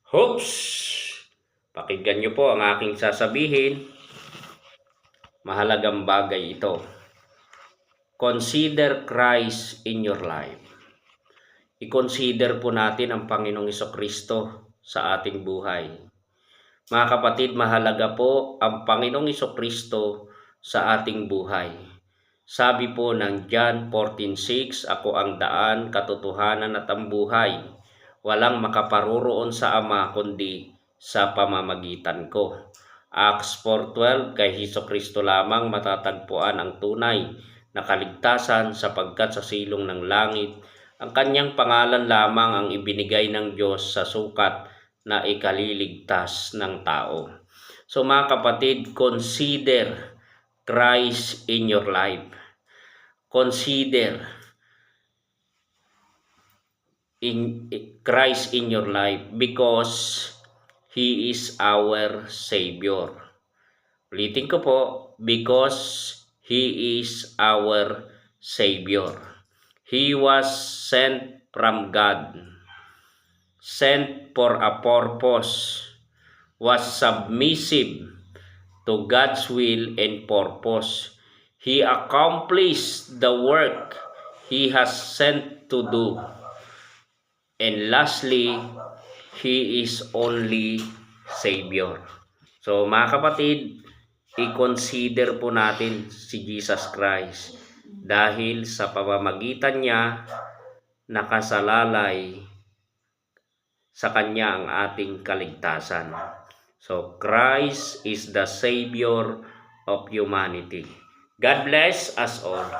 Hoops! Pakinggan niyo po ang aking sasabihin. Mahalagang bagay ito. Consider Christ in your life. I-consider po natin ang Panginoong Jesucristo sa ating buhay. Mga kapatid, mahalaga po ang Panginoong Jesucristo sa ating buhay. Sabi po ng John 14:6, ako ang daan, katotohanan at ang buhay. Walang makaparoroon sa Ama kundi sa pamamagitan ko. Acts 4:12, kay Jesucristo lamang matatagpuan ang tunay na kaligtasan sapagkat sa silong ng langit, ang kanyang pangalan lamang ang ibinigay ng Diyos sa sukat na ikaliligtas ng tao. So mga kapatid, consider Christ in your life. Consider Christ in your life because He is our Savior. Ulitin ko po, because He is our Savior. He was sent from God, sent for a purpose, was submissive to God's will and purpose. He accomplished the work He has sent to do. And lastly, He is only Savior. So mga kapatid, i-consider po natin si Jesus Christ dahil sa pamamagitan niya nakasalalay sa kanya ang ating kaligtasan. So Christ is the Savior of humanity. God bless us all.